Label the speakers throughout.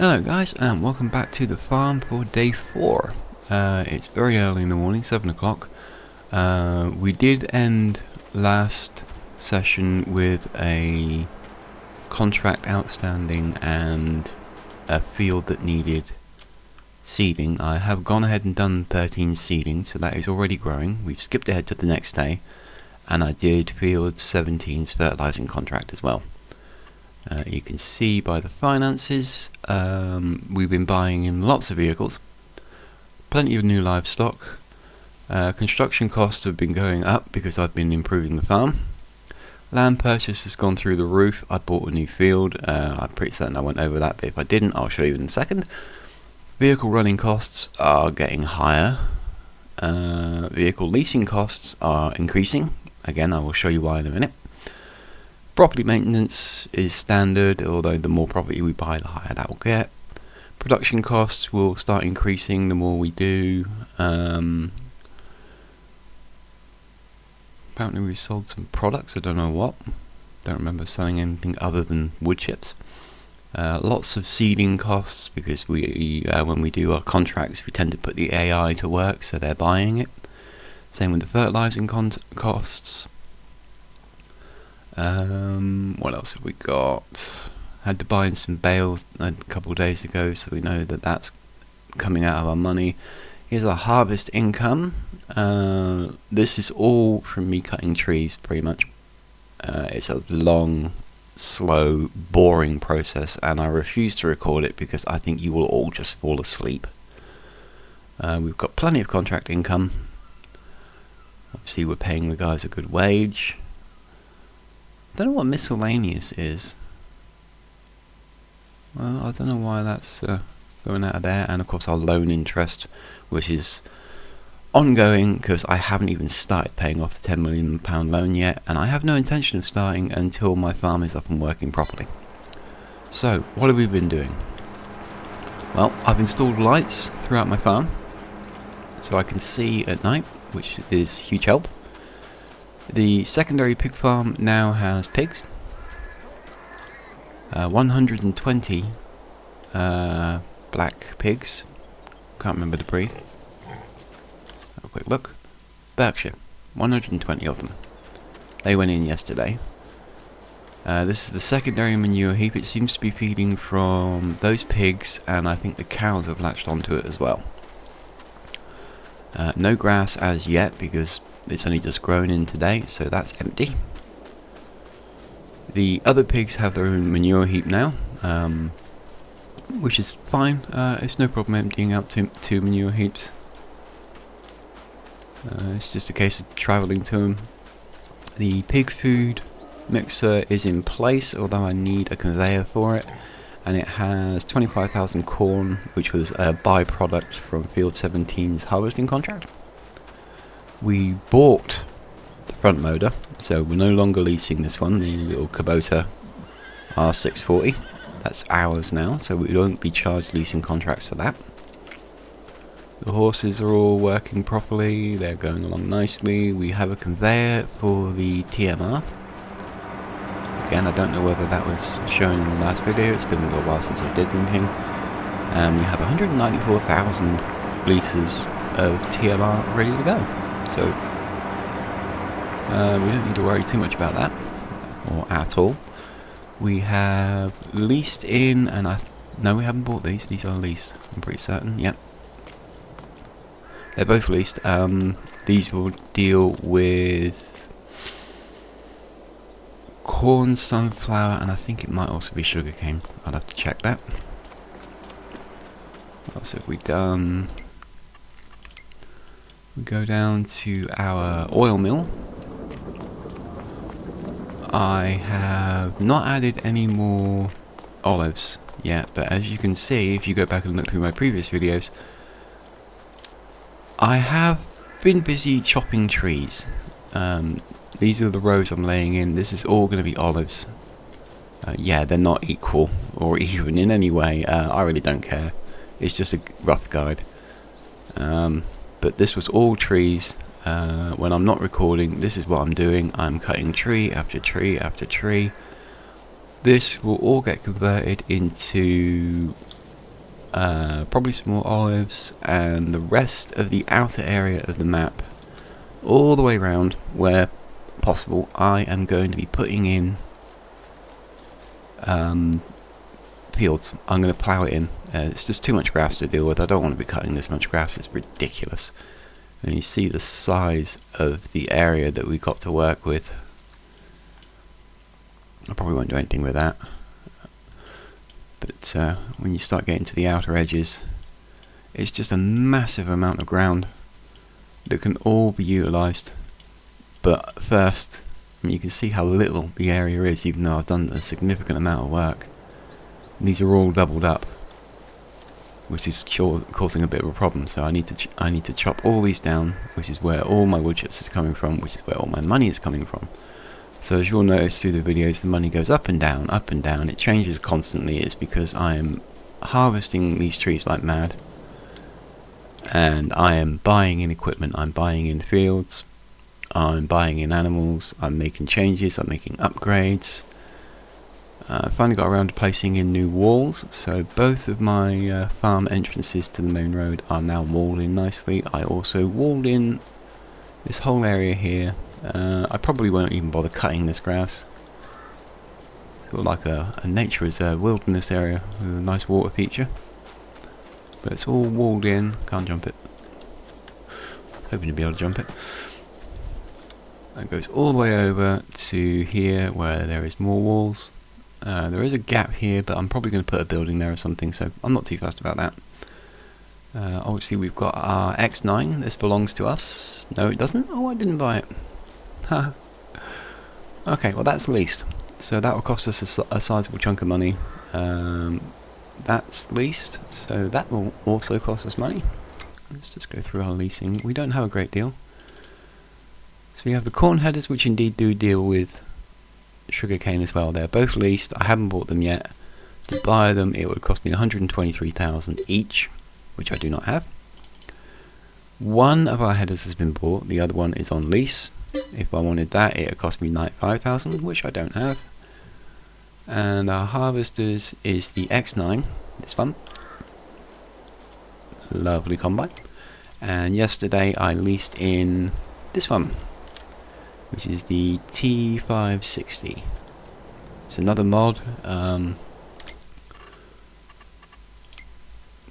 Speaker 1: Hello guys, and welcome back to the farm for day 4. It's very early in the morning, 7 o'clock. We did end last session with a contract outstanding and a field that needed seeding. I have gone ahead and done 13 seeding, so that is already growing. We've skipped ahead to the next day, and I did field 17's fertilizing contract as well. You can see by the finances, we've been buying in lots of vehicles, plenty of new livestock. Construction costs have been going up because I've been improving the farm. Land purchase has gone through the roof. I bought a new field. I'm pretty certain I went over that, but if I didn't, I'll show you in a second. Vehicle running costs are getting higher. Vehicle leasing costs are increasing. Again, I will show you why in a minute. Property maintenance is standard, although the more property we buy, the higher that will get. Production costs will start increasing the more we do. Apparently we sold some products, I don't know what. Don't remember selling anything other than wood chips. Lots of seeding costs, because we when we do our contracts we tend to put the AI to work, so they're buying it. Same with the fertilizing costs. What else have we got? Had to buy in some bales a couple of days ago, so we know that that's coming out of our money. Here's our harvest income. This is all from me cutting trees, pretty much. It's a long, slow, boring process, and I refuse to record it because I think you will all just fall asleep. We've got plenty of contract income. Obviously we're paying the guys a good wage. Don't know what miscellaneous is. Well, I don't know why that's going out of there. And of course our loan interest, which is ongoing because I haven't even started paying off the £10 million loan yet, and I have no intention of starting until my farm is up and working properly. So, what have we been doing? Well, I've installed lights throughout my farm so I can see at night, which is huge help. The secondary pig farm now has pigs. 120 black pigs. Can't remember the breed. Have a quick look. Berkshire. 120 of them. They went in yesterday. This is the secondary manure heap. It seems to be feeding from those pigs, and I think the cows have latched onto it as well. No grass as yet because it's only just grown in today, so that's empty. The other pigs have their own manure heap now, which is fine. It's no problem emptying out two manure heaps. It's just a case of travelling to them. The pig food mixer is in place, although I need a conveyor for it, and it has 25,000 corn, which was a byproduct from Field 17's harvesting contract. We bought the front loader, so we're no longer leasing this one, the little Kubota R640. That's ours now, so we won't be charged leasing contracts for that. The horses are all working properly, they're going along nicely. We have a conveyor for the TMR. Again, I don't know whether that was shown in the last video, it's been a little while since I did anything. And we have 194,000 litres of TMR ready to go. So, we don't need to worry too much about that, or at all. We have leased in, and no, we haven't bought these are leased, I'm pretty certain, yep. They're both leased. These will deal with corn, sunflower, and I think it might also be sugarcane. I'll have to check that. What else have we done? We go down to our oil mill. I have not added any more olives yet, but as you can see, if you go back and look through my previous videos, I have been busy chopping trees. These are the rows I'm laying in. This is all going to be olives. Yeah, they're not equal or even in any way. I really don't care. It's just a rough guide. But this was all trees. When I'm not recording, this is what I'm doing. I'm cutting tree after tree after tree. This will all get converted into probably some more olives, and the rest of the outer area of the map, all the way around where possible, I am going to be putting in fields. I'm going to plow it in. It's just too much grass to deal with. I don't want to be cutting this much grass. It's ridiculous. And you see the size of the area that we got to work with. I probably won't do anything with that. But when you start getting to the outer edges, it's just a massive amount of ground that can all be utilised. But first, you can see how little the area is, even though I've done a significant amount of work. And these are all doubled up, which is causing a bit of a problem. So I need to chop all these down, which is where all my wood chips is coming from, which is where all my money is coming from. So as you'll notice through the videos, the money goes up and down, up and down. It changes constantly. It's because I am harvesting these trees like mad, and I am buying in equipment. I'm buying in fields, I'm buying in animals, I'm making changes, I'm making upgrades. I finally got around to placing in new walls, so both of my farm entrances to the main road are now walled in nicely. I also walled in this whole area here. I probably won't even bother cutting this grass. Sort of like a nature reserve, wilderness area with a nice water feature. But it's all walled in. Can't jump it. I was hoping to be able to jump it. That goes all the way over to here where there is more walls. There is a gap here, but I'm probably going to put a building there or something, so I'm not too fussed about that. Obviously we've got our X9. This belongs to us. No, it doesn't. Oh, I didn't buy it. Okay, well that's leased, so that will cost us a sizable chunk of money. That's leased, so that will also cost us money. Let's just go through our leasing. We don't have a great deal. So we have the corn headers, which indeed do deal with sugarcane as well. They're both leased. I haven't bought them yet. To buy them it would cost me 123,000 each, which I do not have. One of our headers has been bought, the other one is on lease. If I wanted that, it would cost me 95,000, which I don't have. And our harvesters is the X9, this one. Lovely combine. And yesterday I leased in this one, which is the T560. It's another mod.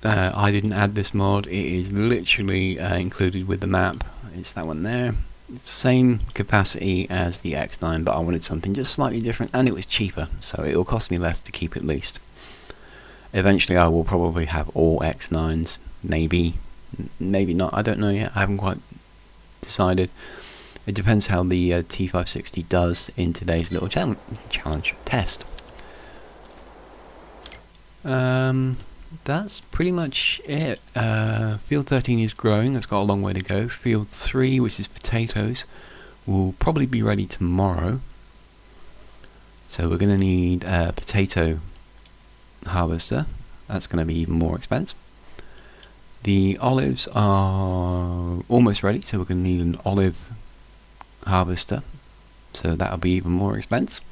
Speaker 1: I didn't add this mod. It is literally included with the map. It's that one there. It's the same capacity as the X9, but I wanted something just slightly different, and it was cheaper, so it will cost me less to keep it leased. Eventually I will probably have all X9s, maybe not, I don't know yet, I haven't quite decided. It depends how the T560 does in today's little challenge test. That's pretty much it. Field 13 is growing, it's got a long way to go. Field 3, which is potatoes, will probably be ready tomorrow. So we're going to need a potato harvester. That's going to be even more expensive. The olives are almost ready, so we're going to need an olive harvester. So that'll be even more expensive.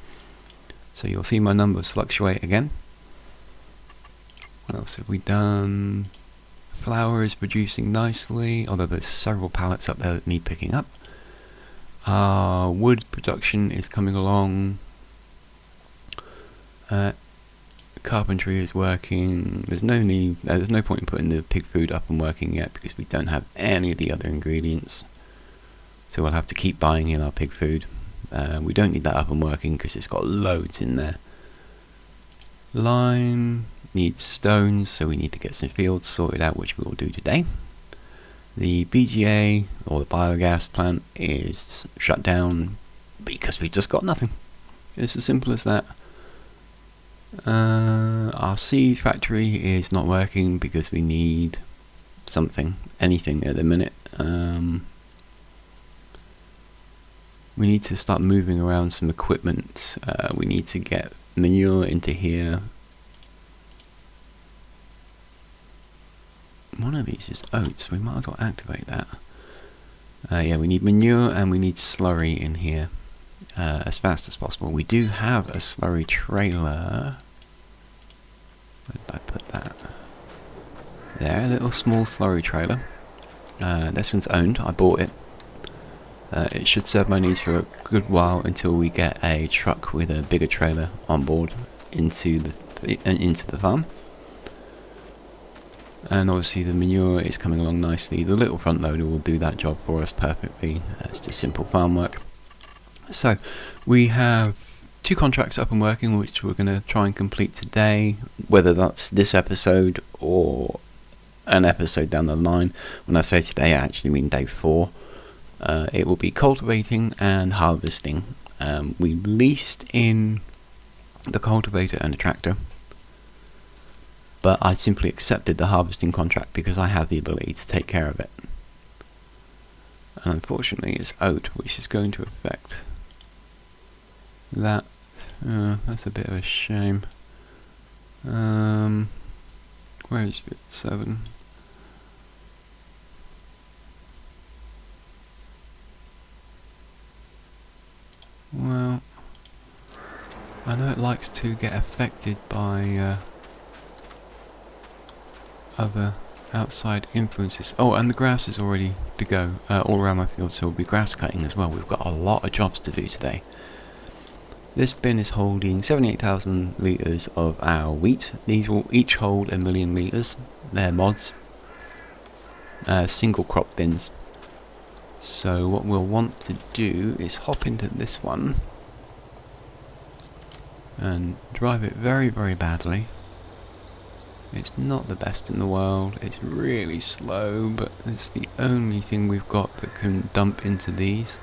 Speaker 1: So you'll see my numbers fluctuate again. What else have we done? Flour is producing nicely, although there's several pallets up there that need picking up. Wood production is coming along. Carpentry is working. There's no point in putting the pig food up and working yet because we don't have any of the other ingredients. So we'll have to keep buying in our pig food. We don't need that up and working because it's got loads in there. Lime needs stones, so we need to get some fields sorted out, which we will do today. The BGA, or the biogas plant, is shut down because we've just got nothing. It's as simple as that. Our seed factory is not working because we need something, anything at the minute. We need to start moving around some equipment. We need to get manure into here. One of these is oats, we might as well activate that. Yeah, we need manure and we need slurry in here as fast as possible. We do have a slurry trailer. Where did I put that? there, a little small slurry trailer. This one's owned, I bought it. It should serve my needs for a good while until we get a truck with a bigger trailer on board into the farm. And obviously the manure is coming along nicely. The little front loader will do that job for us perfectly. It's just simple farm work. So we have 2 contracts up and working, which we're going to try and complete today, whether that's this episode or an episode down the line. When I say today, I actually mean day 4. It will be cultivating and harvesting. We leased in the cultivator and the tractor, but I simply accepted the harvesting contract because I have the ability to take care of it. And unfortunately it's oat, which is going to affect that. That's a bit of a shame. Where is bit 7? Well, I know it likes to get affected by other outside influences. Oh, and the grass is already to go all around my field, so we'll be grass cutting as well. We've got a lot of jobs to do today. This bin is holding 78,000 litres of our wheat. These will each hold 1 million litres. They're mods. Single crop bins. So what we'll want to do is hop into this one and drive it very, very badly. It's not the best in the world, it's really slow, but it's the only thing we've got that can dump into these.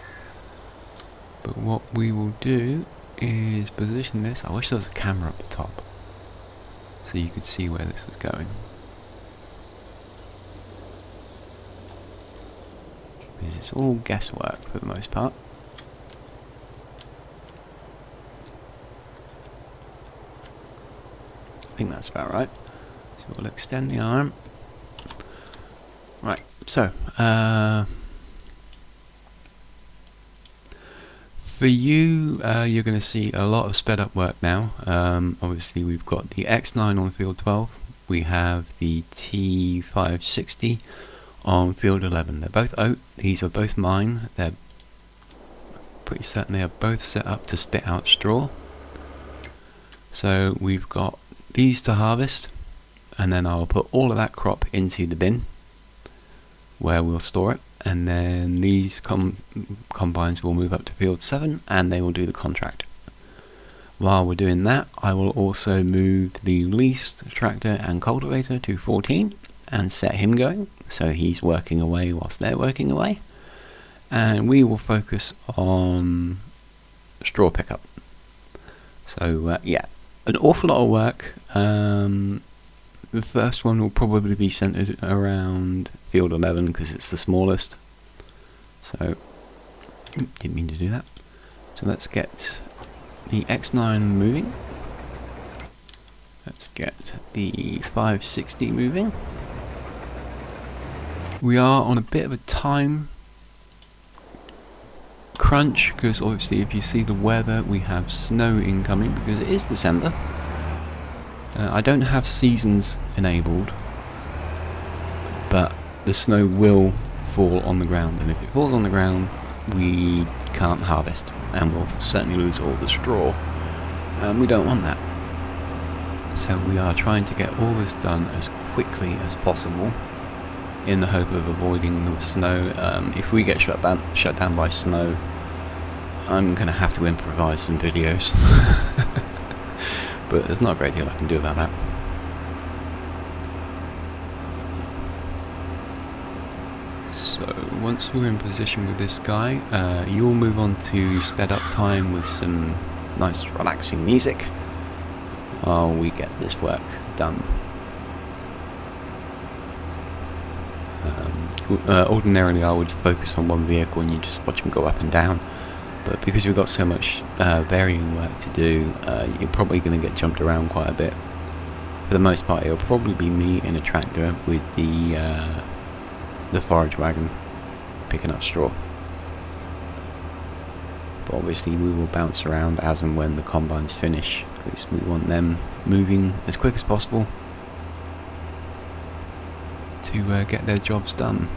Speaker 1: But what we will do is position this. I wish there was a camera up the top so you could see where this was going. Because it's all guesswork for the most part. I think that's about right. So we'll extend the arm. Right, so for you, you're going to see a lot of sped up work now. Obviously we've got the X9 on field 12. We have the T560 on field 11. They're both oat. These are both mine. They're pretty certain they are both set up to spit out straw. So we've got these to harvest, and then I'll put all of that crop into the bin where we'll store it, and then these combines will move up to field 7 and they will do the contract. While we're doing that, I will also move the leased tractor and cultivator to 14 and set him going, so he's working away whilst they're working away, and we will focus on straw pickup. So yeah, an awful lot of work. The first one will probably be centered around field 11 because it's the smallest. So, didn't mean to do that. So let's get the X9 moving. Let's get the 560 moving. We are on a bit of a time crunch because obviously if you see the weather, we have snow incoming because it is December. I don't have seasons enabled, but the snow will fall on the ground, and if it falls on the ground we can't harvest and we'll certainly lose all the straw, and we don't want that. So we are trying to get all this done as quickly as possible in the hope of avoiding the snow. If we get shut down by snow, I'm going to have to improvise some videos. But there's not a great deal I can do about that. So once we're in position with this guy, you'll move on to sped up time with some nice relaxing music while we get this work done. Ordinarily I would focus on one vehicle and you just watch them go up and down, but because we've got so much varying work to do, you're probably going to get jumped around quite a bit. For the most part it'll probably be me in a tractor with the forage wagon picking up straw. But obviously we will bounce around as and when the combines finish, because we want them moving as quick as possible. to get their jobs done.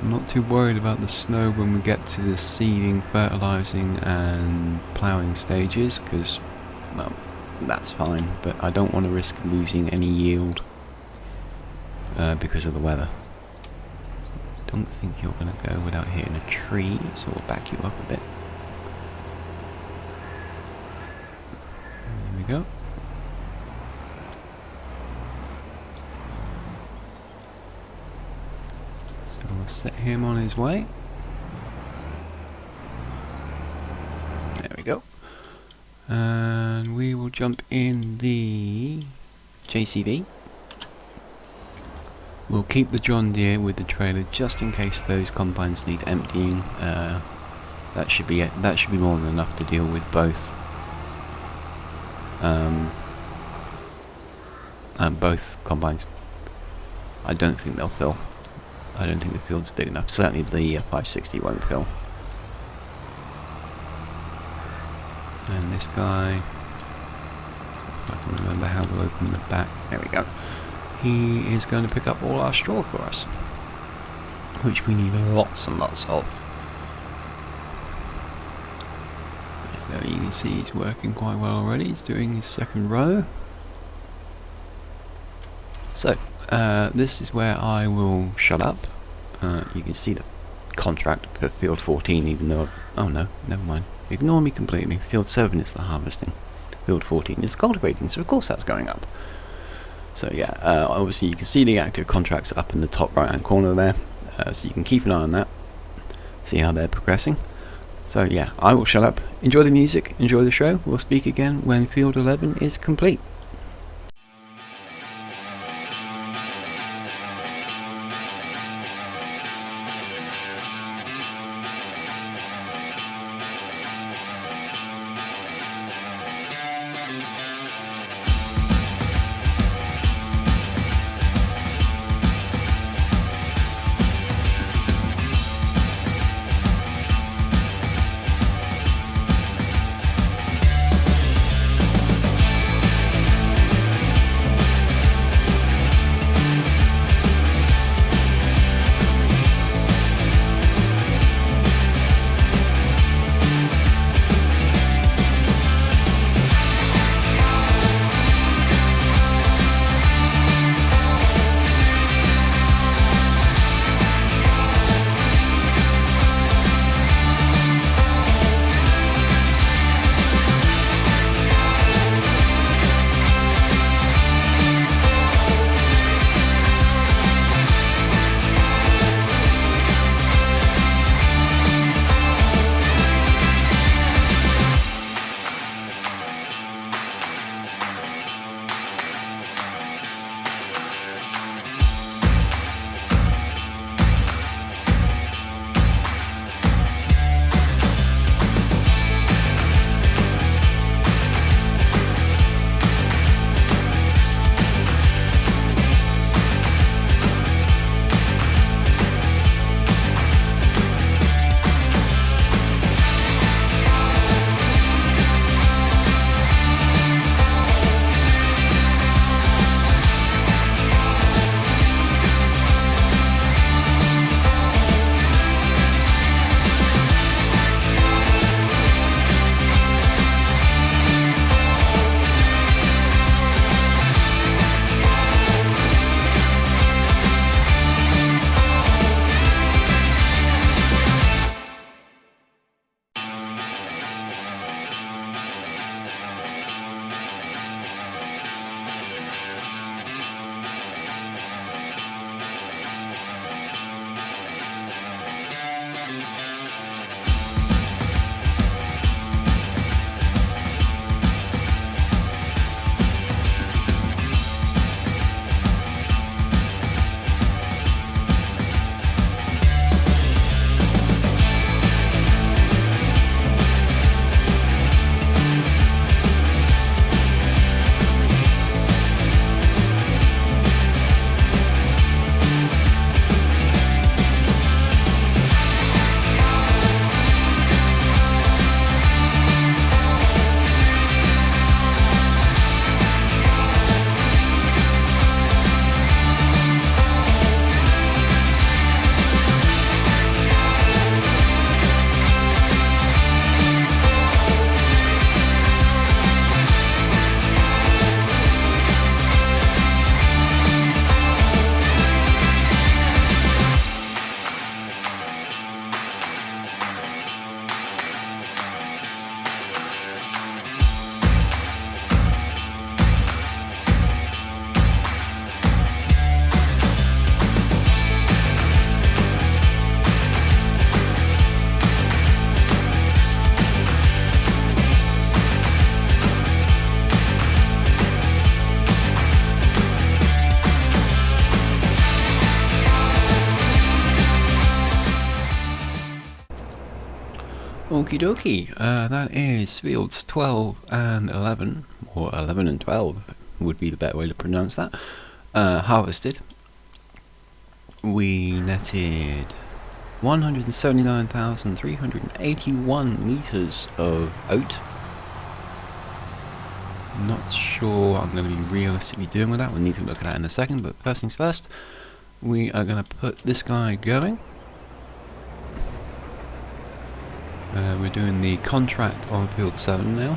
Speaker 1: I'm not too worried about the snow when we get to the seeding, fertilising and ploughing stages, because, well, that's fine, but I don't want to risk losing any yield because of the weather. Don't think you're going to go without hitting a tree, so we'll back you up a bit. There we go. So we'll set him on his way. There we go. And we will jump in the JCB. We'll keep the John Deere with the trailer just in case those combines need emptying. That should be more than enough to deal with both. Both combines. I don't think they'll fill. I don't think the field's big enough. Certainly the 560 won't fill. And this guy, if I can remember how to open the back. There we go. He is going to pick up all our straw for us, which we need lots and lots of. There you can see he's working quite well already. He's doing his second row. So this is where I will shut up. You can see the contract for field 14, even though, oh no, never mind, ignore me completely. Field 7 is the harvesting, field 14 is cultivating, so of course that's going up. So yeah, obviously you can see the active contracts up in the top right hand corner there, so you can keep an eye on that, see how they're progressing. So yeah, I will shut up, enjoy the music, enjoy the show. We'll speak again when field 11 is complete. Okie dokie, that is fields 12 and 11, or 11 and 12 would be the better way to pronounce that, harvested. We netted 179,381 litres of oat. Not sure what I'm going to be realistically doing with that. We'll need to look at that in a second, but first things first, we are going to put this guy going. We're doing the contract on field 7 now.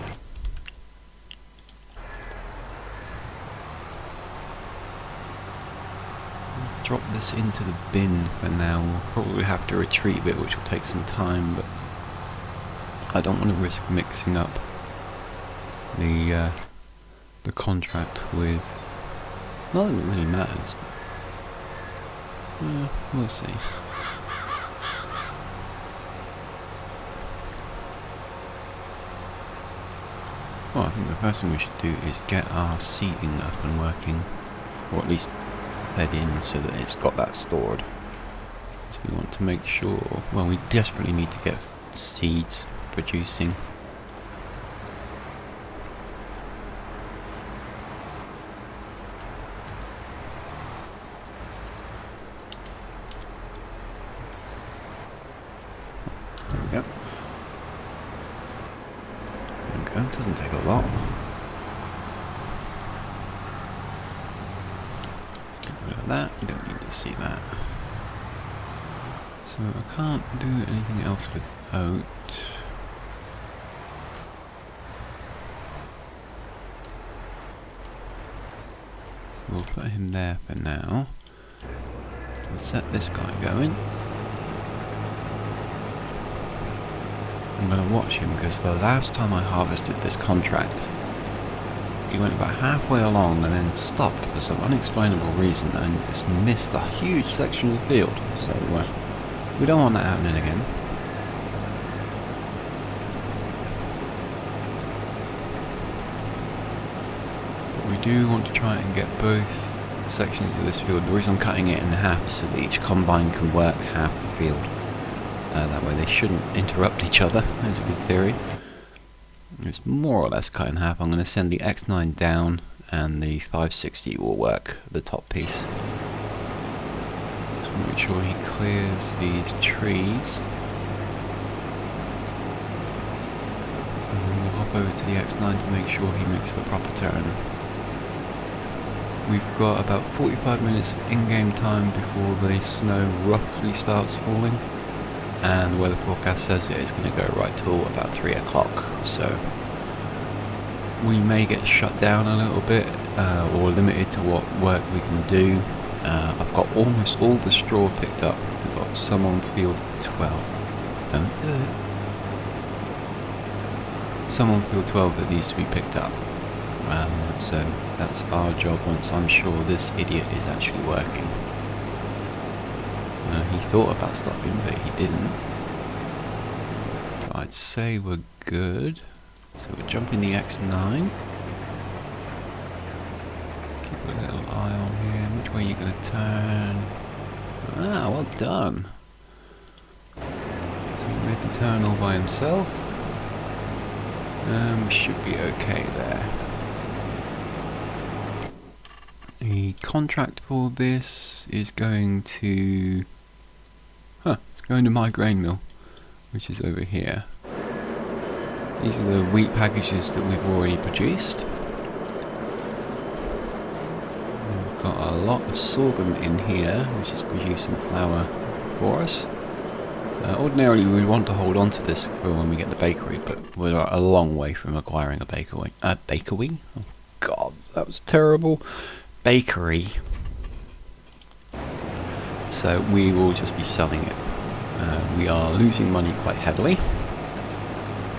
Speaker 1: Drop this into the bin for now. We'll probably have to retrieve it, which will take some time, but I don't want to risk mixing up the contract with... Not that it really matters. We'll see. Well, I think the first thing we should do is get our seeding up and working, or at least fed in so that it's got that stored. So we want to make sure, well, we desperately need to get seeds producing. There we go. It doesn't take a lot. Let's get rid of that. You don't need to see that. So I can't do anything else with oat. So we'll put him there for now. We'll set this guy going. I'm going to watch him because the last time I harvested this contract, he went about halfway along and then stopped for some unexplainable reason and just missed a huge section of the field. So we don't want that happening again. But we do want to try and get both sections of this field. The reason I'm cutting it in half is so that each combine can work half the field. That way they shouldn't interrupt each other, is a good theory. It's more or less cut in half. I'm going to send the X9 down and the 560 will work the top piece. Just want to make sure he clears these trees. And then we'll hop over to the X9 to make sure he makes the proper turn. We've got about 45 minutes of in-game time before the snow roughly starts falling. And the weather forecast says it is going to go right till about 3 o'clock, so we may get shut down a little bit or limited to what work we can do. I've got almost all the straw picked up. We've got some on field 12. Don't do it. Some on field 12 that needs to be picked up. So that's our job once I'm sure this idiot is actually working. He thought about stopping, but he didn't. So I'd say we're good. So we're jumping the X9. Let's keep a little eye on here. Which way are you going to turn? Ah, well done. So he made the turn all by himself. We should be okay there. The contract for this is going to... it's going to my grain mill, which is over here. These are the wheat packages that we've already produced. We've got a lot of sorghum in here, which is producing flour for us. Ordinarily we would want to hold on to this for when we get the bakery, but we're a long way from acquiring a bakery. Bakery? Oh god, that was terrible. Bakery. So we will just be selling it. We are losing money quite heavily,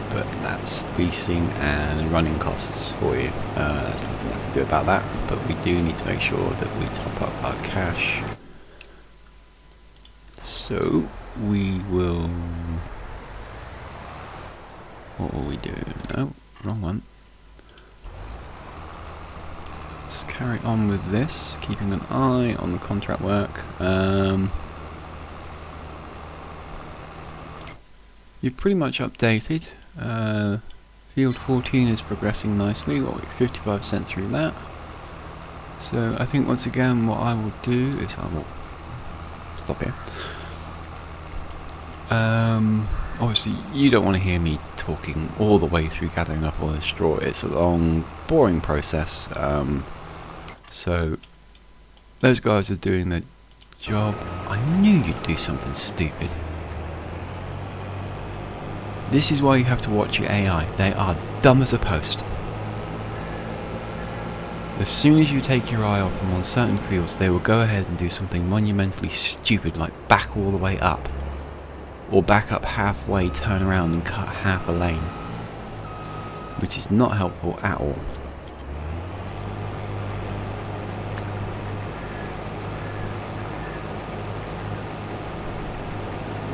Speaker 1: but that's leasing and running costs for you. There's nothing I can do about that, but we do need to make sure that we top up our cash. So we will... What will we do? No, wrong one. Let's carry on with this, keeping an eye on the contract work. you've pretty much updated. Field 14 is progressing nicely. We're 55% through that. So I think once again what I will do is I will stop here. Obviously you don't want to hear me talking all the way through gathering up all this straw. It's a long, boring process. So those guys are doing their job. I knew you'd do something stupid. This is why you have to watch your AI. They are dumb as a post. As soon as you take your eye off them on certain fields, they will go ahead and do something monumentally stupid, like back all the way up. Or back up halfway, turn around and cut half a lane. Which is not helpful at all.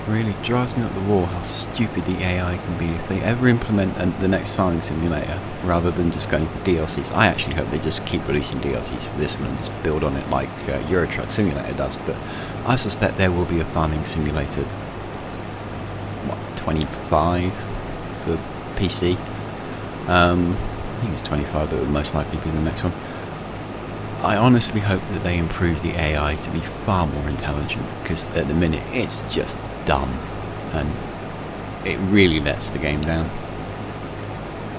Speaker 1: Really drives me up the wall how stupid the AI can be if they ever implement the next farming simulator rather than just going for DLCs. I actually hope they just keep releasing DLCs for this one and just build on it like Euro Truck Simulator does, but I suspect there will be a farming simulator 25 for PC. I think it's 25 that would most likely be the next one. I honestly hope that they improve the AI to be far more intelligent, because at the minute it's just dumb and it really lets the game down.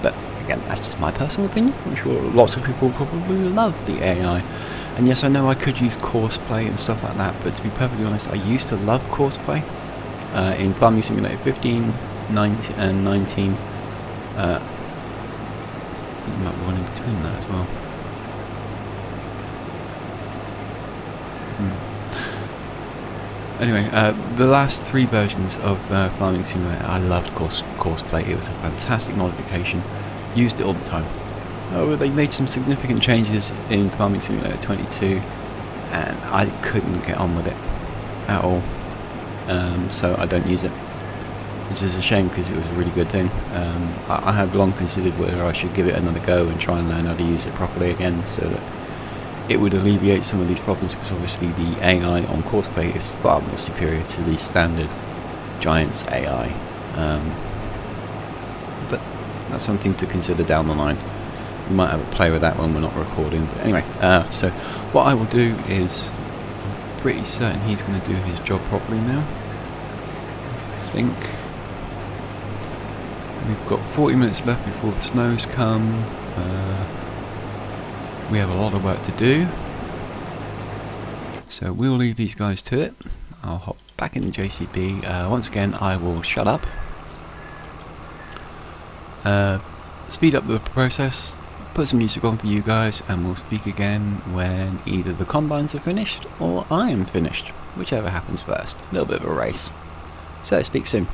Speaker 1: But again, that's just my personal opinion. I'm sure lots of people probably love the AI. And yes, I know I could use courseplay and stuff like that, but to be perfectly honest, I used to love courseplay in Farming Simulator 15, 19, and 19. I think there might be one in between that as well. Anyway, the last 3 versions of Farming Simulator, I loved courseplay. It was a fantastic modification. Used it all the time. However, they made some significant changes in Farming Simulator 22, and I couldn't get on with it at all. So I don't use it, which is a shame because it was a really good thing. I have long considered whether I should give it another go and try and learn how to use it properly again, so that it would alleviate some of these problems, because obviously the AI on courseplay is far more superior to the standard Giants AI. But that's something to consider down the line. We might have a play with that when we're not recording. But anyway, so what I will do is, I'm pretty certain he's going to do his job properly now. I think we've got 40 minutes left before the snows come. We have a lot of work to do, so we'll leave these guys to it. I'll hop back in the JCB. Once again, I will shut up, speed up the process, put some music on for you guys, and we'll speak again when either the combines are finished or I am finished, whichever happens first. A little bit of a race. So speak soon.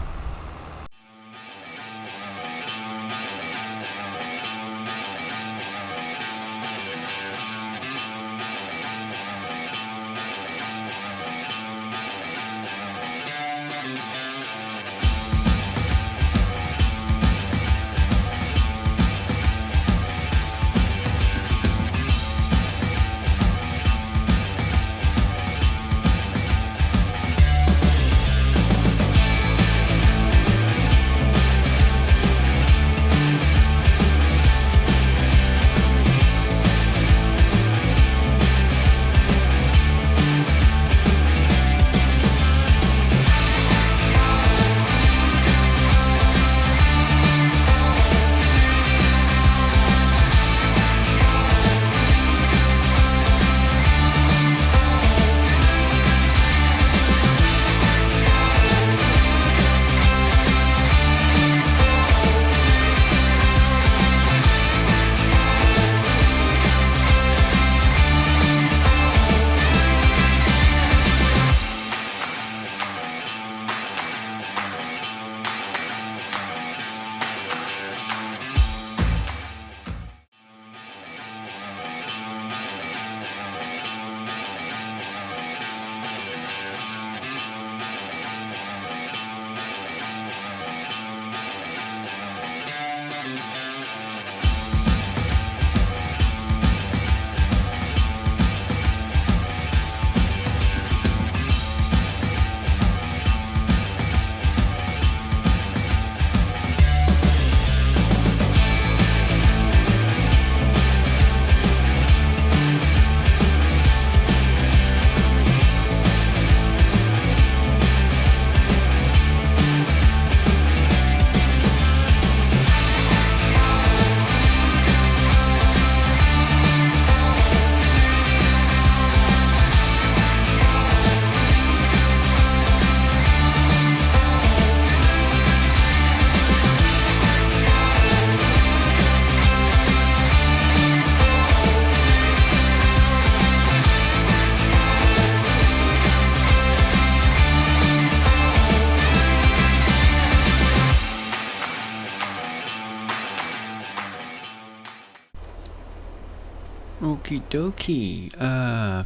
Speaker 1: Okie dokie.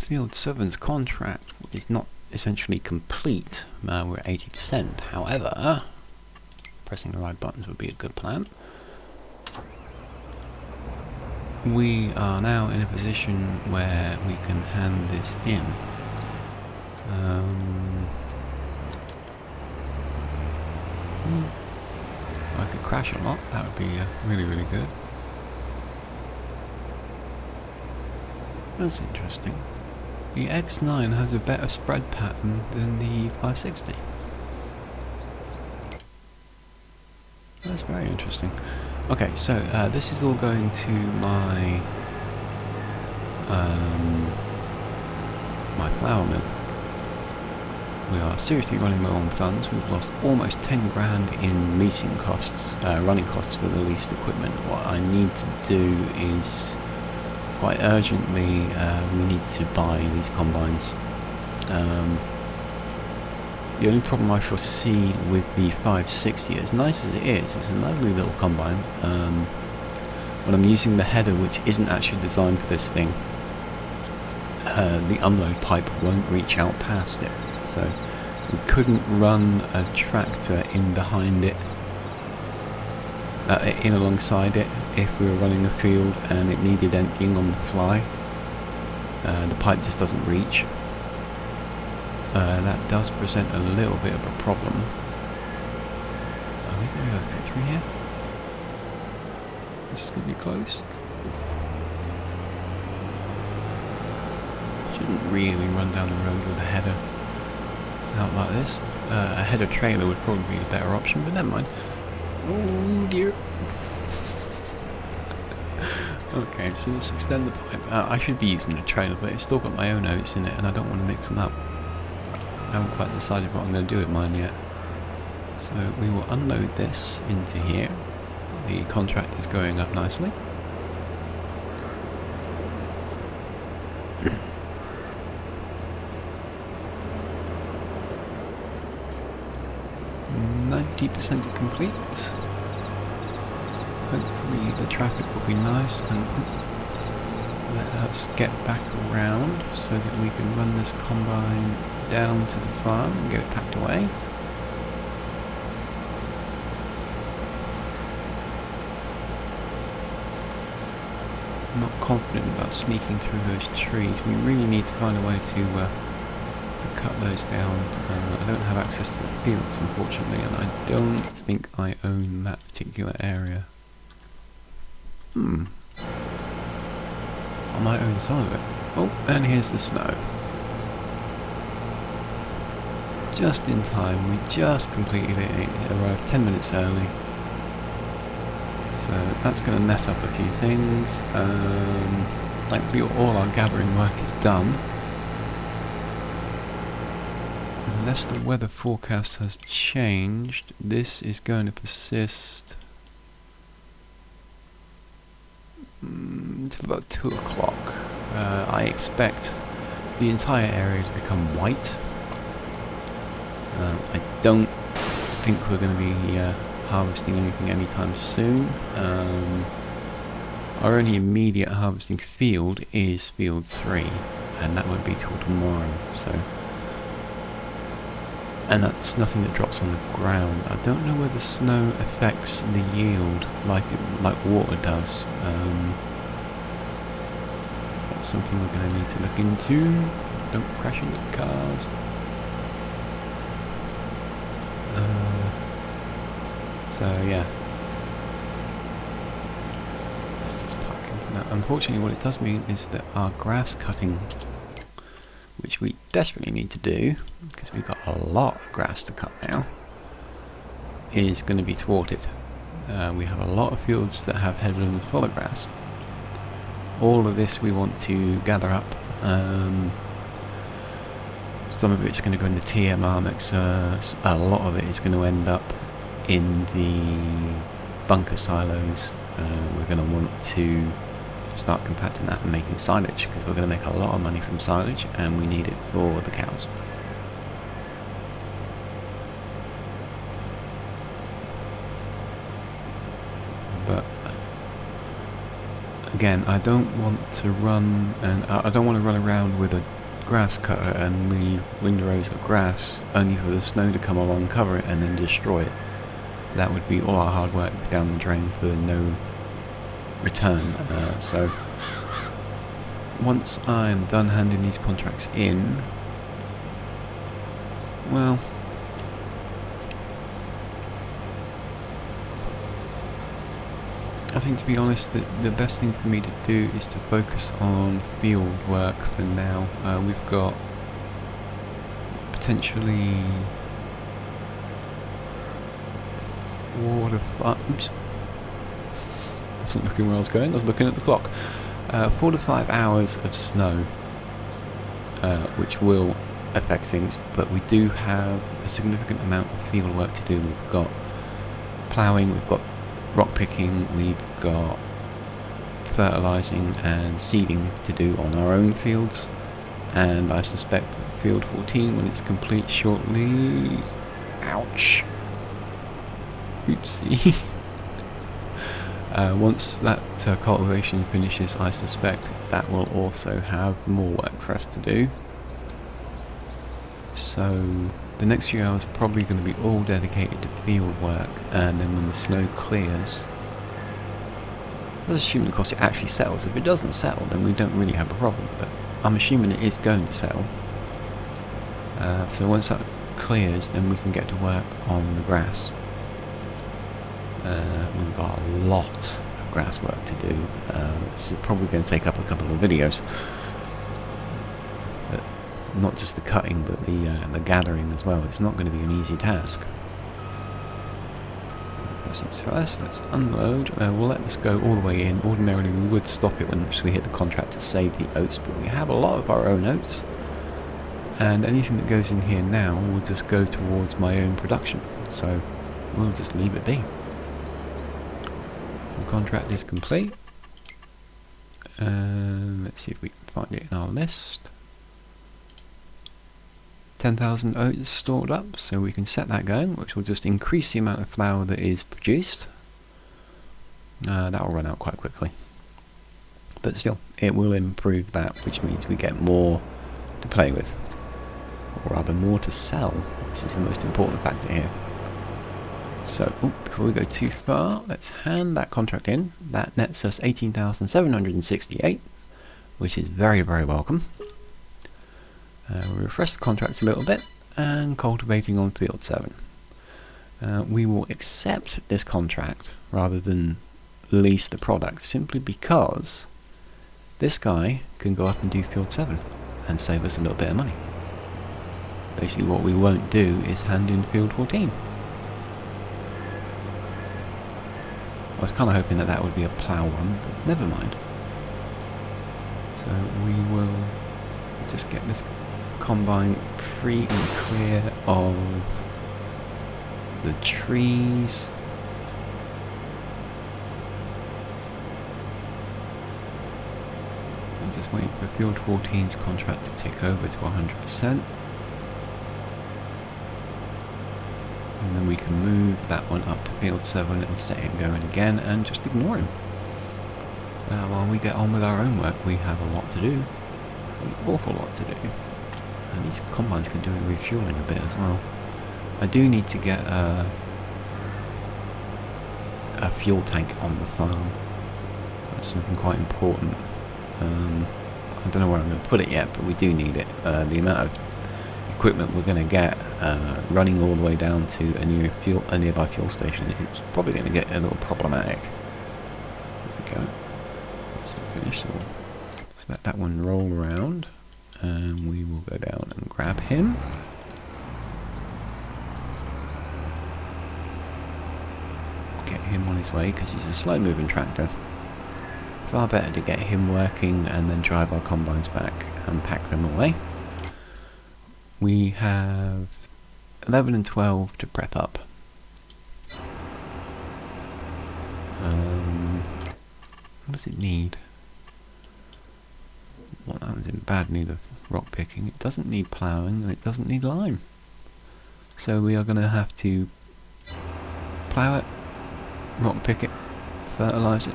Speaker 1: Field 7's contract is not essentially complete. We're at 80%. However, pressing the right buttons would be a good plan. We are now in a position where we can hand this in. I could crash a lot. That would be really, really good. That's interesting. The X9 has a better spread pattern than the 560. That's very interesting. Okay, so this is all going to my my flour mill. We are seriously running low on funds. We've lost almost 10 grand in leasing costs, running costs for the leased equipment. What I need to do is, quite urgently, we need to buy these combines. The only problem I foresee with the 560, as nice as it is, it's a lovely little combine. When I'm using the header, which isn't actually designed for this thing, the unload pipe won't reach out past it. So we couldn't run a tractor in behind it, in alongside it, if we were running a field and it needed emptying on the fly. The pipe just doesn't reach. That does present a little bit of a problem. Are we going to go fit through here? This is going to be close. Shouldn't really run down the road with a header out like this. A header trailer would probably be the better option, but never mind. Oh dear. Okay, so let's extend the pipe. I should be using a trailer, but it's still got my own oats in it, and I don't want to mix them up. I haven't quite decided what I'm going to do with mine yet. So we will unload this into here. The contract is going up nicely. %90 complete. Hopefully the traffic will be nice and let us get back around so that we can run this combine down to the farm and get it packed away. I'm not confident about sneaking through those trees. We really need to find a way to cut those down. I don't have access to the fields, unfortunately, and I don't think I own that particular area. I might own some of it. Oh, and here's the snow. Just in time. We just completed it. It arrived 10 minutes early. So that's going to mess up a few things. Thankfully all our gathering work is done. Unless the weather forecast has changed, this is going to persist until about 2 o'clock. I expect the entire area to become white. I don't think we're going to be harvesting anything anytime soon. Our only immediate harvesting field is field 3, and that won't be till tomorrow. So. And that's nothing that drops on the ground. I don't know whether snow affects the yield like water does. That's something we're going to need to look into. Don't crash into cars. So yeah. Let's just park in. Now, unfortunately, what it does mean is that our grass cutting, which we desperately need to do, because we've got a lot of grass to cut now, is going to be thwarted. We have a lot of fields that have headland full of grass. All of this we want to gather up. Some of it's going to go in the TMR mixer, a lot of it is going to end up in the bunker silos. We're going to want to start compacting that and making silage, because we're going to make a lot of money from silage and we need it for the cows. But again, I don't want to run, and I don't want to run around with a grass cutter and leave windrows of grass only for the snow to come along, cover it, and then destroy it. That would be all our hard work down the drain for no return. So once I'm done handing these contracts in, well, I think, to be honest, the best thing for me to do is to focus on field work for now. We've got potentially 4 to 5. Oops. Wasn't looking where I was going. I was looking at the clock. 4 to 5 hours of snow, which will affect things. But we do have a significant amount of field work to do. We've got ploughing. We've got rock picking, we've got fertilising and seeding to do on our own fields, and I suspect field 14, when it's complete shortly, ouch, oopsie, once that cultivation finishes, I suspect that will also have more work for us to do. So the next few hours are probably going to be all dedicated to field work, and then when the snow clears, let's assume, of course, it actually settles. If it doesn't settle, then we don't really have a problem, but I'm assuming it is going to settle. So once that clears, then we can get to work on the grass. We've got a lot of grass work to do. This is probably going to take up a couple of videos. Not just the cutting, but the gathering as well. It's not going to be an easy task. First things first, let's unload. We'll let this go all the way in. Ordinarily we would stop it once we hit the contract to save the oats, but we have a lot of our own oats, and anything that goes in here now will just go towards my own production, so we'll just leave it be. The contract is complete. Let's see if we can find it in our list. 10,000 oats stored up, so we can set that going, which will just increase the amount of flour that is produced. That will run out quite quickly, but still, it will improve that, which means we get more to play with, or rather more to sell, which is the most important factor here. So, before we go too far, let's hand that contract in. That nets us 18,768, which is very, very welcome. We'll refresh the contracts a little bit, and cultivating on field 7. We will accept this contract rather than lease the product, simply because this guy can go up and do field 7 and save us a little bit of money. Basically what we won't do is hand in field 14. I was kind of hoping that that would be a plough one, but never mind. So we will just get this combine free and clear of the trees. I'm just waiting for field 14's contract to tick over to 100%. And then we can move that one up to field 7 and set it going again and just ignore him. While we get on with our own work, we have a lot to do. An awful lot to do. And these combines can do refueling a bit as well. I do need to get a fuel tank on the farm. That's something quite important. I don't know where I'm going to put it yet, but we do need it. The amount of equipment we're going to get running all the way down to a nearby fuel station, it's probably going to get a little problematic. There we go. Let's finish. So let's let that one roll around. And we will go down and grab him. Get him on his way, because he's a slow moving tractor. Far better to get him working and then drive our combines back and pack them away. We have 11 and 12 to prep up. What does it need? Well, that one's in bad need of rock picking. It doesn't need ploughing, and it doesn't need lime. So we are going to have to plough it, rock pick it, fertilise it,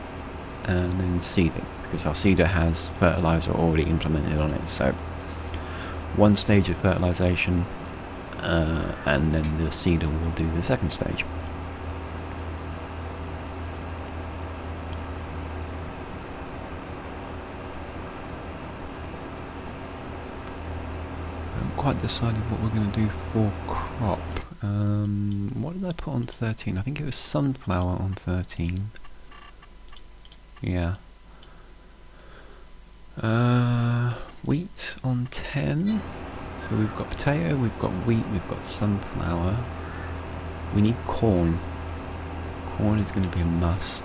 Speaker 1: and then seed it, because our seeder has fertilizer already implemented on it. So one stage of fertilization, and then the seeder will do the second stage. Quite decided what we're going to do for crop. What did I put on 13? I think it was sunflower on 13. Yeah. Wheat on 10. So we've got potato, we've got wheat, we've got sunflower. We need corn. Corn is going to be a must.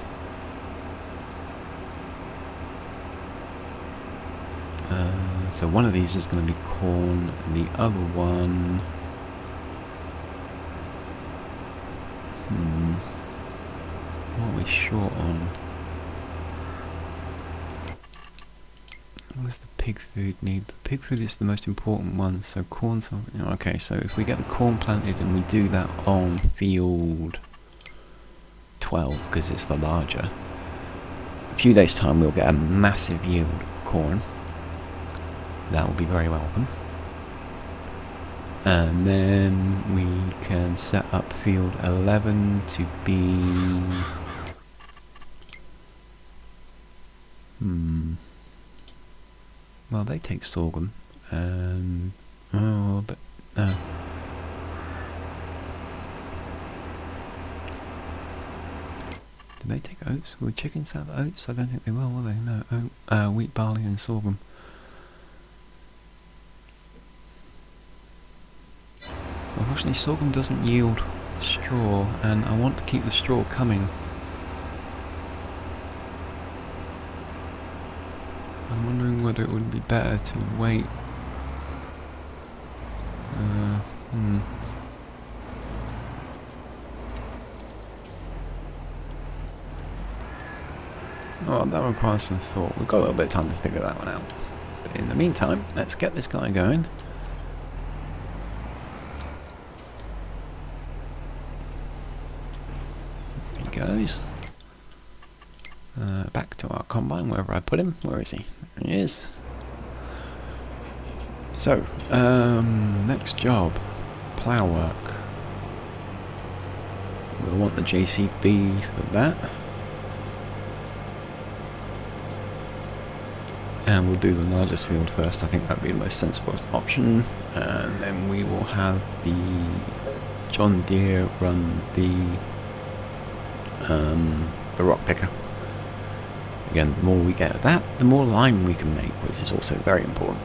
Speaker 1: So one of these is going to be corn, and the other one... What are we short on? What does the pig food need? The pig food is the most important one, so corn... Okay, so if we get the corn planted and we do that on field 12, because it's the larger, a few days' time we'll get a massive yield of corn. That will be very welcome. And then we can set up field 11 to be... Well, they take sorghum. Oh, but no. Do they take oats? Will the chickens have oats? I don't think they will they? No. Wheat, barley and sorghum. Unfortunately, sorghum doesn't yield straw, and I want to keep the straw coming. I'm wondering whether it would be better to wait. Oh, that requires some thought. We've got a little bit of time to figure that one out. But in the meantime, let's get this guy going. Goes back to our combine, wherever I put him. Where is he? There he is. So, next job, plough work. We'll want the JCB for that, and we'll do the largest field first. I think that'd be the most sensible option, and then we will have the John Deere run the rock picker. Again, the more we get of that, the more lime we can make, which is also very important.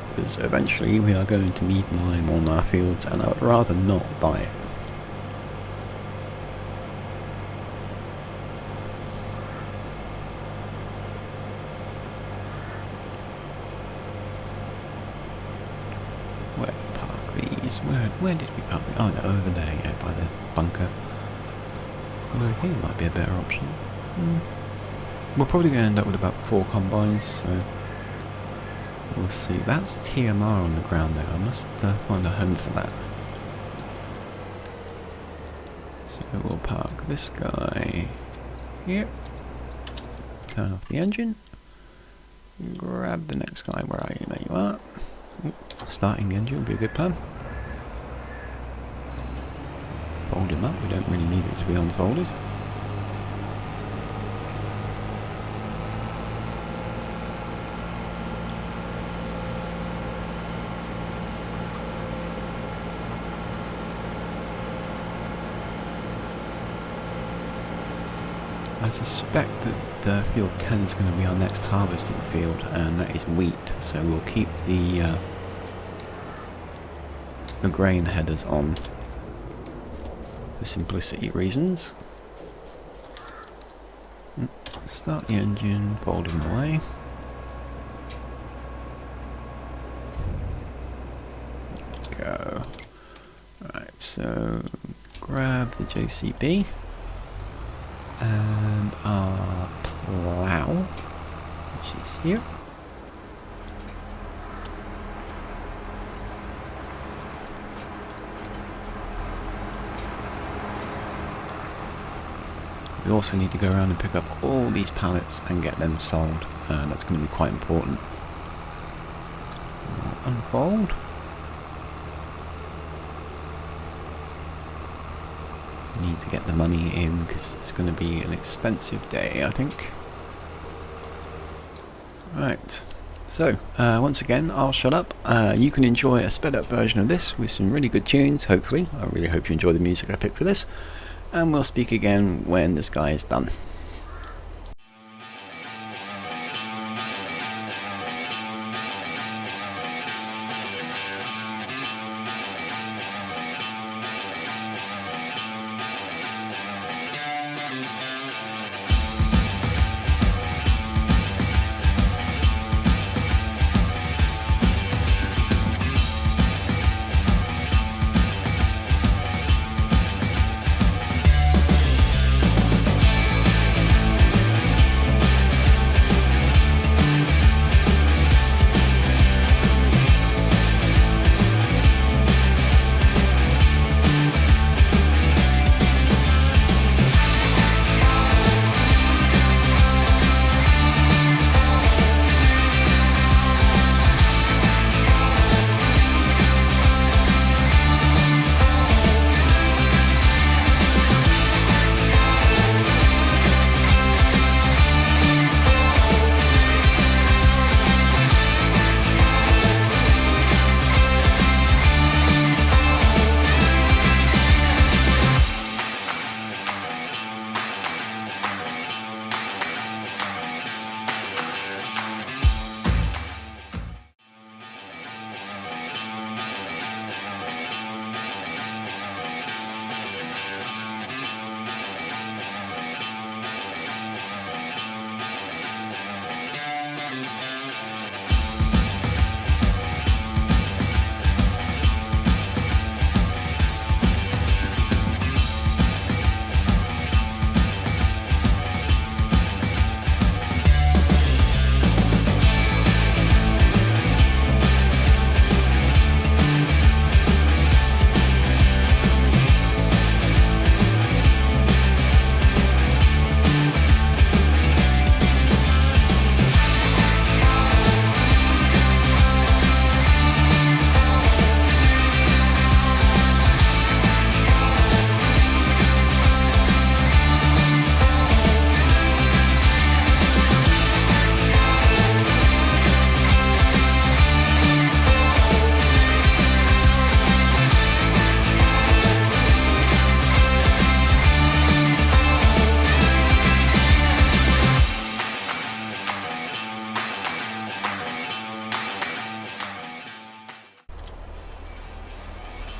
Speaker 1: Because eventually we are going to need lime on our fields, and I would rather not buy it. Where to park these? Where did we park them? Oh, they're over there, yeah, by the bunker. Although I think it might be a better option. We're probably going to end up with about 4 combines, so we'll see. That's TMR on the ground there. I must find a home for that. So we'll park this guy here. Turn off the engine. Grab the next guy. Where are you? There you are. Starting the engine would be a good plan. Fold him up, we don't really need it to be unfolded. I suspect that the field 10 is going to be our next harvesting field, and that is wheat, so we'll keep the grain headers on. For simplicity reasons. Start the engine, fold him away. Go. Right, so grab the JCB and our plough, which is here. We also need to go around and pick up all these pallets and get them sold. That's going to be quite important. Unfold. Need to get the money in because it's going to be an expensive day, I think. Right. So, once again, I'll shut up. You can enjoy a sped up version of this with some really good tunes, hopefully. I really hope you enjoy the music I picked for this. And we'll speak again when this guy is done.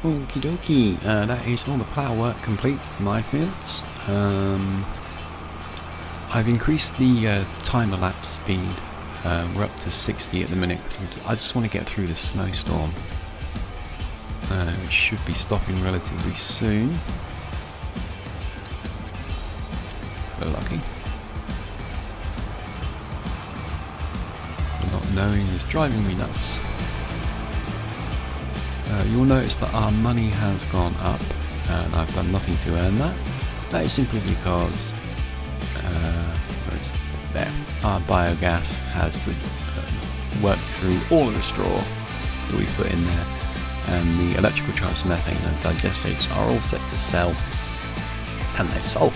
Speaker 1: Okie dokie, that is all the plough work complete for my fields. I've increased the timer lapse speed. We're up to 60 at the minute because I just want to get through this snowstorm. It should be stopping relatively soon. We're lucky. But not knowing is driving me nuts. You'll notice that our money has gone up, and I've done nothing to earn that. That is simply because where is it? There. Our biogas has worked through all of the straw that we put in there, and the electrical charge methane and digesters are all set to sell, and they've sold,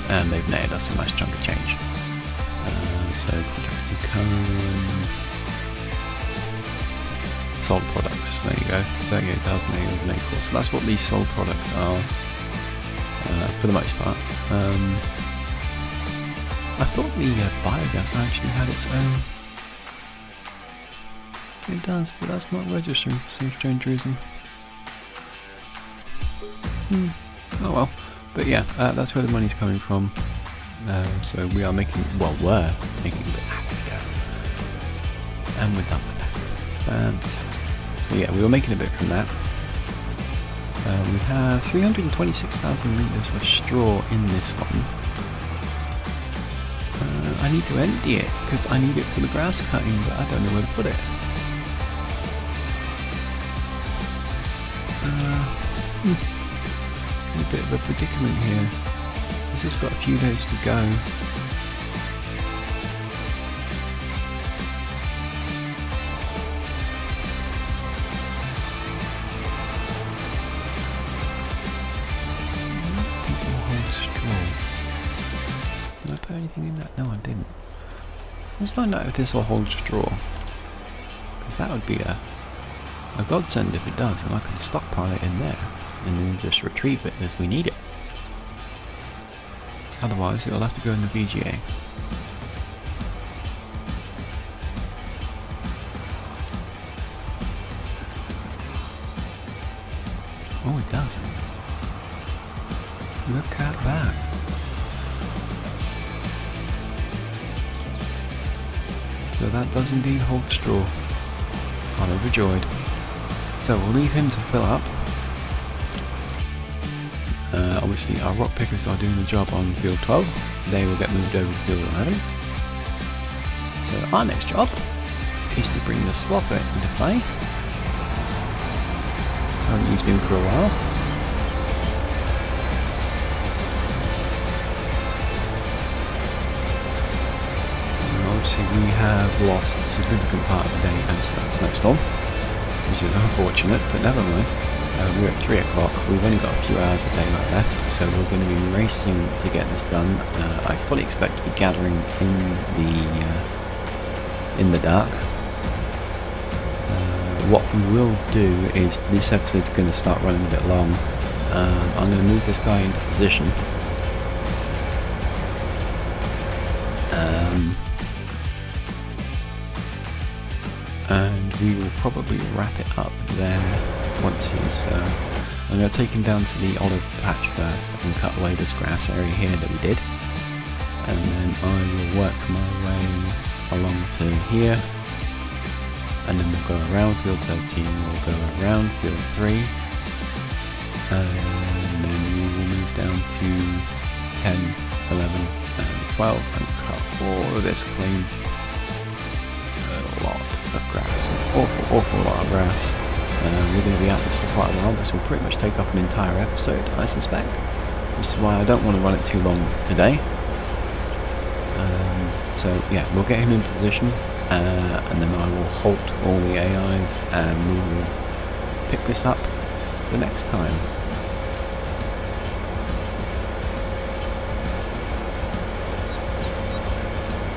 Speaker 1: and they've netted us a nice chunk of change. So contract income. Sold products, there you go, 38,884. So that's what these sold products are, for the most part. I thought the biogas actually had its own. It does, but that's not registering for some strange reason. Oh well. But yeah, that's where the money's coming from. So we are making, well, we're making, but there we go. And we're done with that. Fantastic. So yeah, we were making a bit from that. We have 326,000 litres of straw in this one. I need to empty it because I need it for the grass cutting, but I don't know where to put it. In a bit of a predicament here. This has got a few days to go. These will hold straw. Did I put anything in that? No, I didn't. Let's find out if this will hold straw. Because that would be a godsend if it does, and I can stockpile it in there and then just retrieve it as we need it. Otherwise it'll have to go in the VGA. Oh, it does. Look at that. So that does indeed hold straw. I'm overjoyed. So we'll leave him to fill up. Obviously our rock pickers are doing the job on field 12. They will get moved over to field 11. So our next job is to bring the swather into play. I haven't used him for a while. And obviously we have lost a significant part of the day thanks to that snowstorm, which is unfortunate, but never mind. We're at 3 o'clock, we've only got a few hours of daylight left, so we're going to be racing to get this done. I fully expect to be gathering in the dark. What we will do is, this episode's going to start running a bit long. I'm going to move this guy into position. And we will probably wrap it up there. Once he's, I'm going to take him down to the olive patch first and cut away this grass area here that we did, and then I will work my way along to here, and then we'll go around field 13, we'll go around field 3, and then we will move down to 10, 11 and 12 and cut all of this clean. A lot of grass, an awful lot of grass. We're going to be at this for quite a while. This will pretty much take up an entire episode, I suspect, which is why I don't want to run it too long today. So yeah, we'll get him in position, and then I will halt all the AIs, and we will pick this up the next time.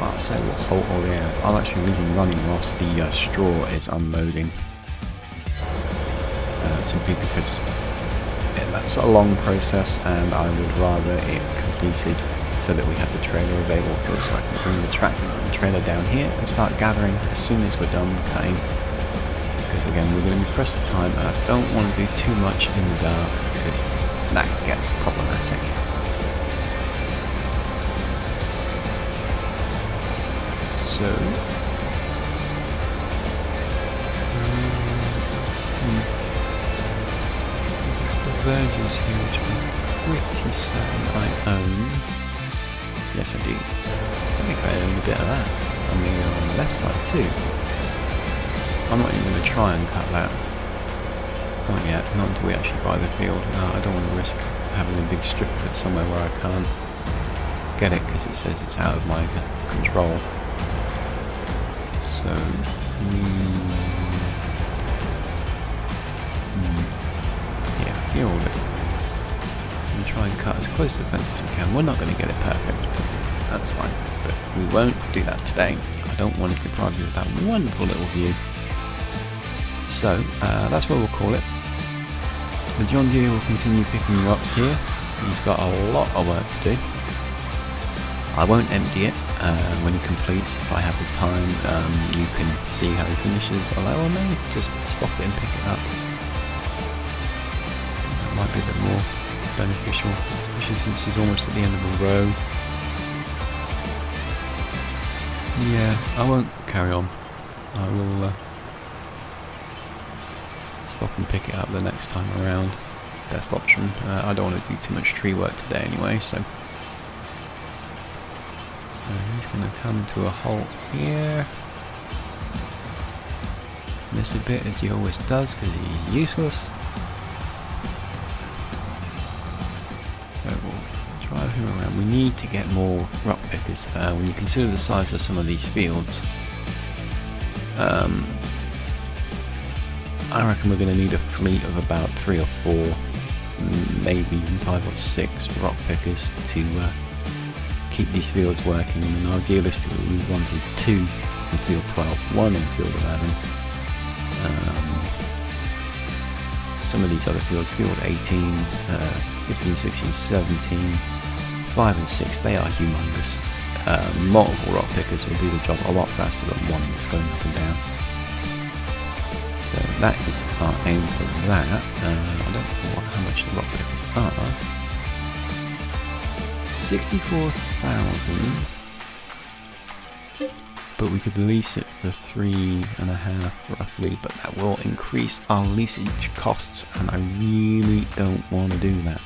Speaker 1: I'll say we'll halt all the AIs. I'll actually leave him running whilst the straw is unloading. Simply because that's a long process, and I would rather it completed so that we have the trailer available to us, so I can bring the trailer down here and start gathering as soon as we're done cutting. Because again, we're going to be pressed for time, and I don't want to do too much in the dark because that gets problematic. So versions here which I'm pretty certain I own. Yes, I do. I think I own a bit of that. I mean, on the left side too. I'm not even going to try and cut that. Not yet, not until we actually buy the field. No, I don't want to risk having a big strip of it somewhere where I can't get it because it says it's out of my control. So, yeah, here all of it. We'll try and cut as close to the fence as we can. We're not going to get it perfect, but that's fine. But we won't do that today. I don't want to deprive you of that wonderful little view. So, that's where we'll call it. The John Deere will continue picking rocks here. He's got a lot of work to do. I won't empty it when he completes. If I have the time, you can see how he finishes, although I may just stop it and pick it up. That might be a bit more beneficial, especially since he's almost at the end of the row. Yeah, I won't carry on. I will stop and pick it up the next time around. Best option. I don't want to do too much tree work today anyway, so he's going to come to a halt here. Miss a bit as he always does because he's useless. So we'll drive him around. need to get more rock pickers. When you consider the size of some of these fields, I reckon we're going to need a fleet of about 3 or 4, maybe even 5 or 6 rock pickers to keep these fields working. I mean, idealistically we wanted 2 in field 12, 1 in field 11. Some of these other fields, field 18, 15, 16, 17, 5 and 6, they are humongous. Multiple rock pickers will do the job a lot faster than one that's going up and down. So that is our aim for that. I don't know how much the rock pickers are. 64,000. But we could lease it for 3.5 roughly, but that will increase our leasage costs, and I really don't want to do that.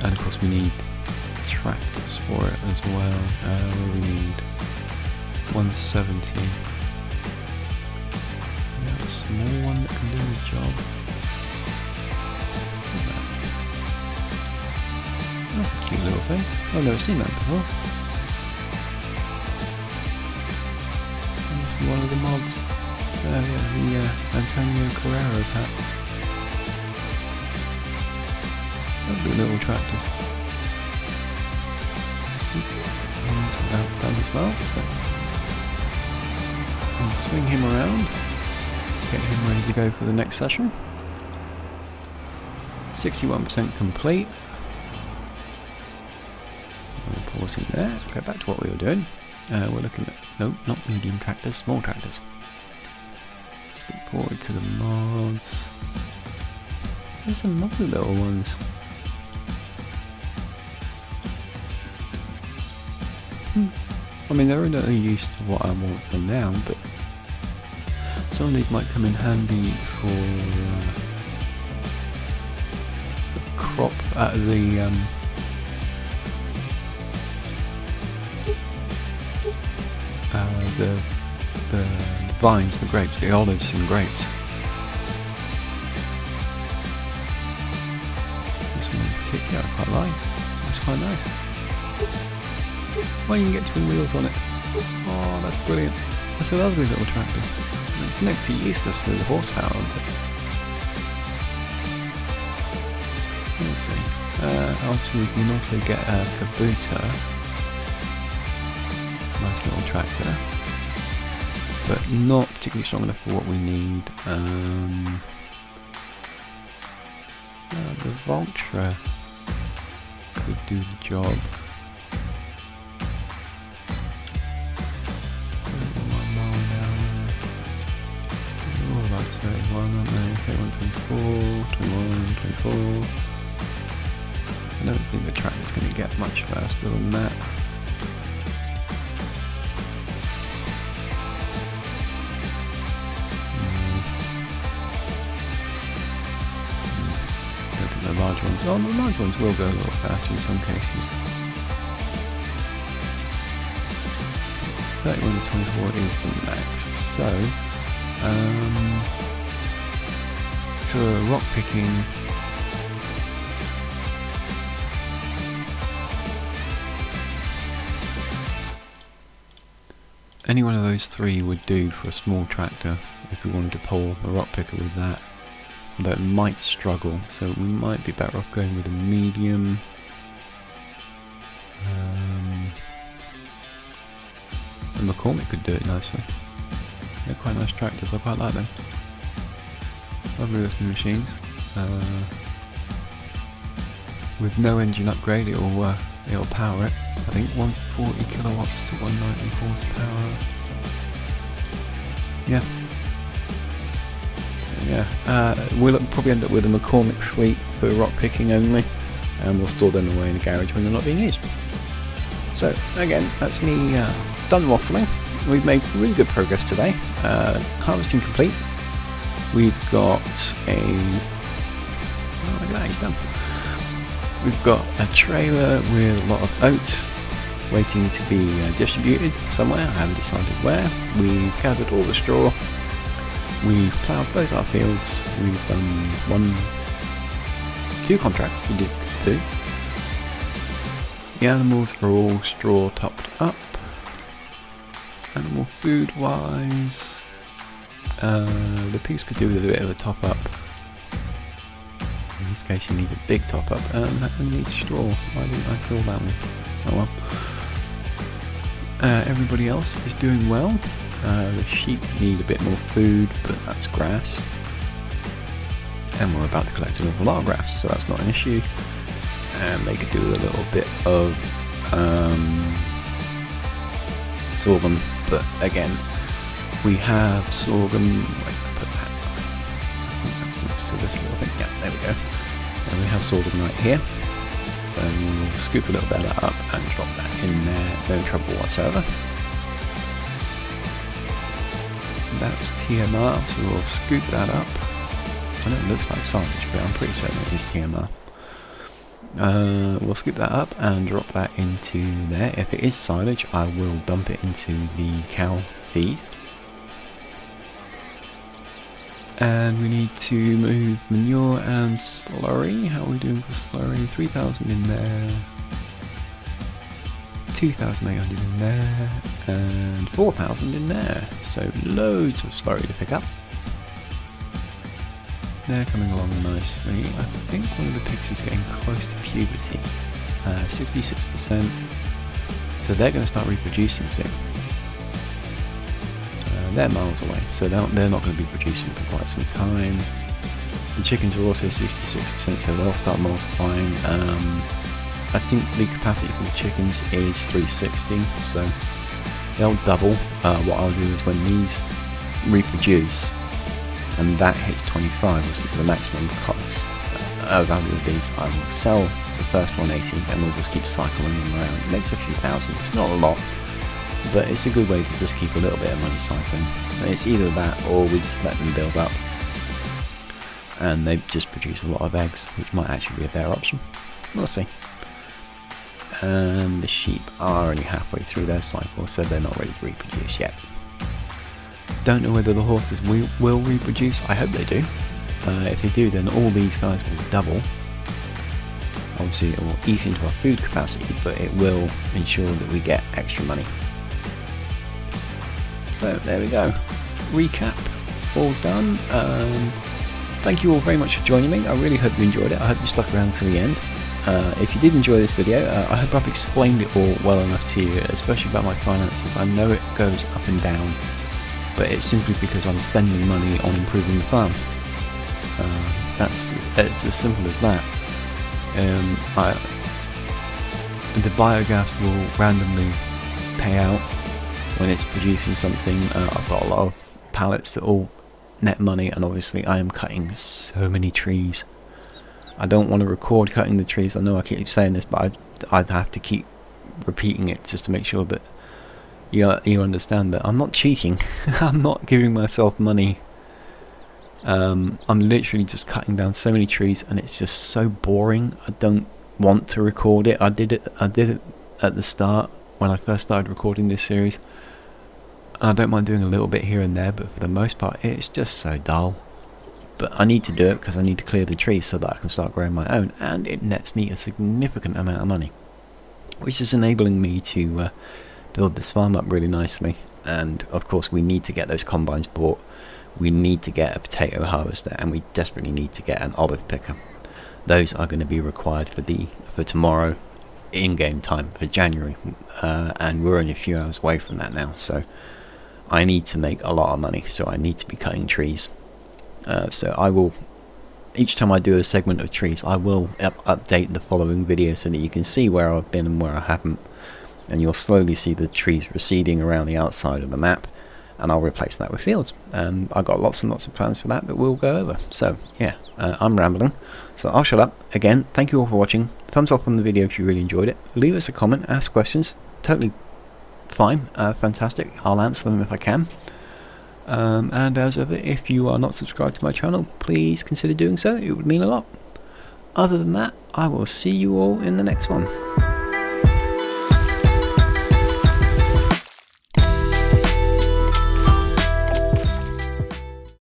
Speaker 1: And of course we need tractors for it as well. We need 170. Yeah, a small one that can do the job. That's a cute little thing. I've never seen that before. One of the mods. Yeah, the Antonio Carrera pack. Lovely little tractors. He's about done as well, so I'll swing him around, get him ready to go for the next session. 61% complete. We'll pause in there, go back to what we were doing. We're looking at, no, not medium tractors, small tractors. Skip forward to the mods. There's some lovely little ones. I mean, they're only used to what I want for now, but some of these might come in handy for the crop, the vines, the grapes, the olives and grapes. This one in particular I quite like. It's quite nice. Oh, you can get twin wheels on it. Oh, that's brilliant. That's a lovely little tractor. It's next to useless for the horsepower, but we'll see. Obviously, we can also get a Kubota. Nice little tractor, but not particularly strong enough for what we need. The Voltra could do the job. About 31, aren't they? 31, 24, 21, 24. I don't think the tractor's going to get much faster than that. Don't think the large ones. Oh, the large ones will go a little faster in some cases. 31 to 24 is the max. So, for rock picking, any one of those 3 would do for a small tractor if we wanted to pull the rock picker with that, although it might struggle, so we might be better off going with a medium. The McCormick could do it nicely. They're quite nice tractors, I quite like them. Lovely looking machines. With no engine upgrade, it'll power it. I think 140 kilowatts to 190 horsepower. Yeah. So yeah, we'll probably end up with a McCormick fleet for rock picking only, and we'll store them away in the garage when they're not being used. So again, that's me done waffling. We've made really good progress today. Harvesting complete. We've got a... Oh, look at that, he's done. We've got a trailer with a lot of oat waiting to be distributed somewhere. I haven't decided where. We've gathered all the straw. we've ploughed both our fields. We've done 2 contracts. We did 2. The animals are all straw topped up. Animal food wise, the pigs could do with a bit of a top up. In this case you need a big top up, and that one needs straw. Why didn't I fill that one? Oh well. Everybody else is doing well. The sheep need a bit more food, but that's grass. And we're about to collect an awful lot of grass, so that's not an issue. And they could do with a little bit of sorghum, but again, we have sorghum. Wait, I put that. I think that's next to this little thing. Yeah, there we go. And we have sorghum right here. So we'll scoop a little bit of that up and drop that in there. No trouble whatsoever. That's TMR, so we'll scoop that up. I know it looks like silage, but I'm pretty certain it is TMR. We'll scoop that up and drop that into there. If it is silage, I will dump it into the cow feed. And we need to move manure and slurry. How are we doing for slurry? 3,000 in there, 2,800 in there, and 4,000 in there. So loads of slurry to pick up. They're coming along nicely. I think one of the pigs is getting close to puberty. 66%. So they're going to start reproducing soon. They're miles away, so they're not going to be producing for quite some time. The chickens are also 66%, so they'll start multiplying. I think the capacity for the chickens is 360, so they'll double. What I'll do is when these reproduce, and that hits 25, which is the maximum cost value of these, I will sell the first 180 and we'll just keep cycling them around. It makes a few thousand, it's not a lot, but it's a good way to just keep a little bit of money cycling. And it's either that or we just let them build up and they just produce a lot of eggs, which might actually be a better option. We'll see. And the sheep are only halfway through their cycle, so they're not ready to reproduce yet. Don't know whether the horses will reproduce. I hope they do. If they do, then all these guys will double. Obviously it will eat into our food capacity, but it will ensure that we get extra money. So there we go. Recap, all done. Thank you all very much for joining me. I really hope you enjoyed it. I hope you stuck around till the end. If you did enjoy this video, I hope I've explained it all well enough to you, especially about my finances. I know it goes up and down, but it's simply because I'm spending money on improving the farm. It's as simple as that. The biogas will randomly pay out when it's producing something. I've got a lot of pallets that all net money, and obviously I am cutting so many trees. I don't want to record cutting the trees. I know I keep saying this, but I'd have to keep repeating it just to make sure that you understand that I'm not cheating. I'm not giving myself money. I'm literally just cutting down so many trees, and it's just so boring. I don't want to record it. I did it at the start when I first started recording this series. I don't mind doing a little bit here and there, but for the most part it's just so dull. But I need to do it because I need to clear the trees so that I can start growing my own, and it nets me a significant amount of money, which is enabling me to build this farm up really nicely. And of course we need to get those combines bought, we need to get a potato harvester, and we desperately need to get an olive picker. Those are going to be required for tomorrow in-game time for January, and we're only a few hours away from that now, so I need to make a lot of money, so I need to be cutting trees. So I will, each time I do a segment of trees, I will update the following video so that you can see where I've been and where I haven't, and you'll slowly see the trees receding around the outside of the map, and I'll replace that with fields. And I've got lots and lots of plans for that we'll go over. So yeah, I'm rambling, so I'll shut up. Again, thank you all for watching. Thumbs up on the video if you really enjoyed it. Leave us a comment, ask questions, totally fine, fantastic. I'll answer them if I can. And as ever, if you are not subscribed to my channel, please consider doing so. It would mean a lot. Other than that, I will see you all in the next one.